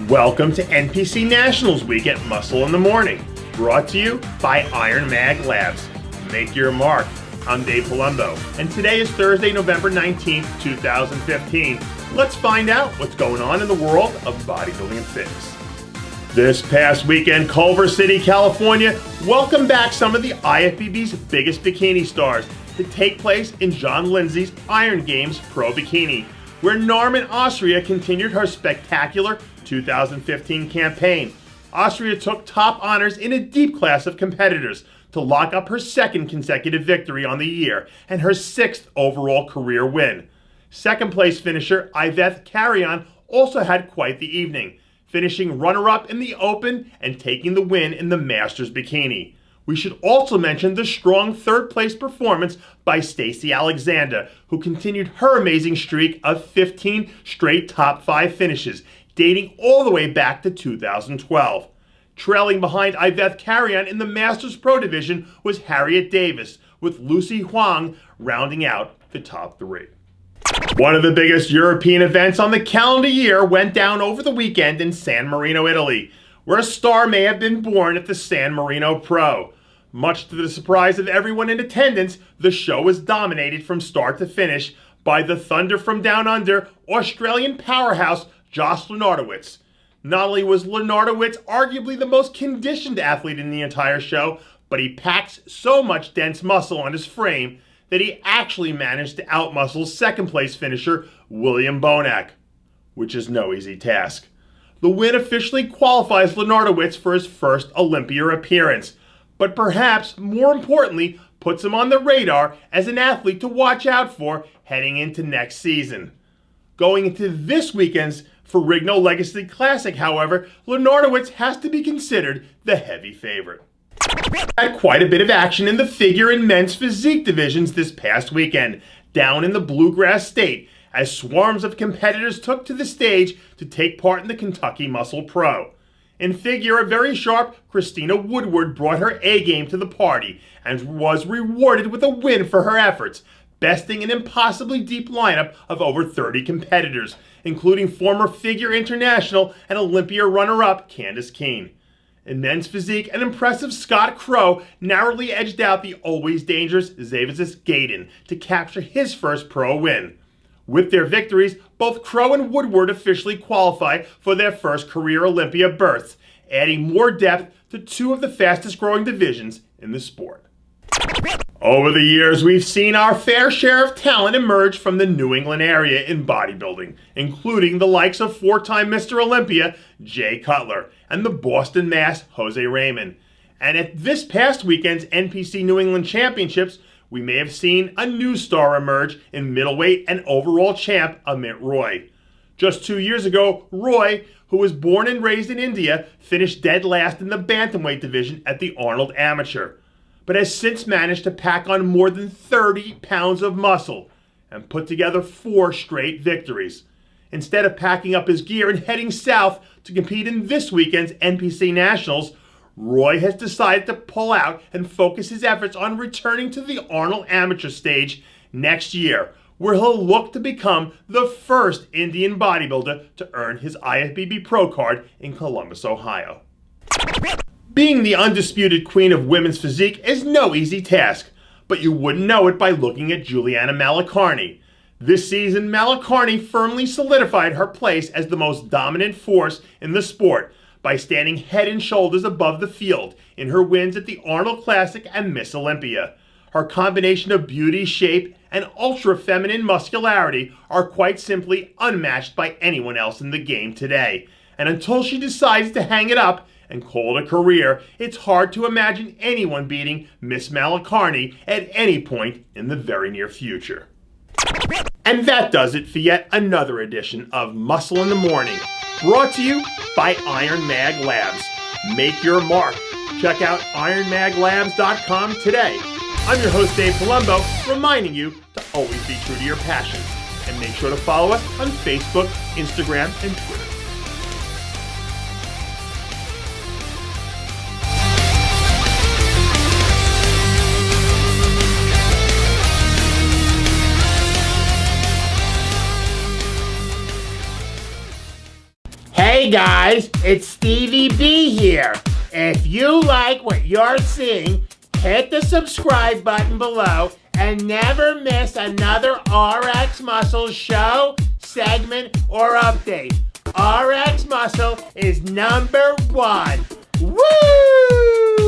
Welcome to NPC Nationals Week at Muscle in the Morning, brought to you by IronMag Labs. Make your mark. I'm Dave Palumbo, and today is Thursday, November 19th, 2015. Let's find out what's going on in the world of bodybuilding and fitness. This past weekend, Culver City, California welcomed back some of the IFBB's biggest bikini stars to take place in John Lindsay's IronGames Pro Bikini, where Norman Austria continued her spectacular 2015 campaign. Austria took top honors in a deep class of competitors to lock up her second consecutive victory on the year and her sixth overall career win. Second place finisher Iveth Carrion also had quite the evening, finishing runner-up in the Open and taking the win in the Masters Bikini. We should also mention the strong third place performance by Stacey Alexander, who continued her amazing streak of 15 straight top 5 finishes, dating all the way back to 2012. Trailing behind Iveth Carrion in the Masters Pro Division was Harriet Davis, with Lucy Huang rounding out the top 3. One of the biggest European events on the calendar year went down over the weekend in San Marino, Italy, where a star may have been born at the San Marino Pro. Much to the surprise of everyone in attendance, the show was dominated from start to finish by the Thunder from Down Under Australian powerhouse Josh Lenartowicz. Not only was Lenartowicz arguably the most conditioned athlete in the entire show, but he packs so much dense muscle on his frame that he actually managed to outmuscle second place finisher William Bonac, which is no easy task. The win officially qualifies Lenartowicz for his first Olympia appearance, but perhaps more importantly puts him on the radar as an athlete to watch out for heading into next season. Going into this weekend's Ferrigno Legacy Classic, however, Lenartowicz has to be considered the heavy favorite. Had quite a bit of action in the figure and men's physique divisions this past weekend, down in the Bluegrass State, as swarms of competitors took to the stage to take part in the Kentucky Muscle Pro. In figure, a very sharp Christina Woodward brought her A-game to the party and was rewarded with a win for her efforts, besting an impossibly deep lineup of over 30 competitors, including former figure international and Olympia runner-up Candace Keene. In men's physique, an impressive Scott Crow narrowly edged out the always dangerous Zavis Gaydon to capture his first pro win. With their victories, both Crow and Woodward officially qualify for their first career Olympia berths, adding more depth to two of the fastest growing divisions in the sport. Over the years, we've seen our fair share of talent emerge from the New England area in bodybuilding, including the likes of four-time Mr. Olympia Jay Cutler and the Boston Mass Jose Raymond. And at this past weekend's NPC New England Championships, we may have seen a new star emerge in middleweight and overall champ Amit Roy. Just 2 years ago, Roy, who was born and raised in India, finished dead last in the bantamweight division at the Arnold Amateur, but has since managed to pack on more than 30 pounds of muscle and put together 4 straight victories. Instead of packing up his gear and heading south to compete in this weekend's NPC Nationals, Roy has decided to pull out and focus his efforts on returning to the Arnold Amateur stage next year, where he'll look to become the first Indian bodybuilder to earn his IFBB Pro card in Columbus, Ohio. Being the undisputed queen of women's physique is no easy task, but you wouldn't know it by looking at Juliana Malacarni. This season, Malacarni firmly solidified her place as the most dominant force in the sport by standing head and shoulders above the field in her wins at the Arnold Classic and Miss Olympia. Her combination of beauty, shape, and ultra-feminine muscularity are quite simply unmatched by anyone else in the game today. And until she decides to hang it up and call it a career, it's hard to imagine anyone beating Miss Malacarni at any point in the very near future. And that does it for yet another edition of Muscle in the Morning, brought to you by IronMag Labs. Make your mark. Check out IronMagLabs.com today. I'm your host, Dave Palumbo, reminding you to always be true to your passions. And make sure to follow us on Facebook, Instagram, and Twitter. Hey guys, it's Stevie B here. If you like what you're seeing, hit the subscribe button below and never miss another RX Muscle show, segment, or update. RX Muscle is #1. Woo!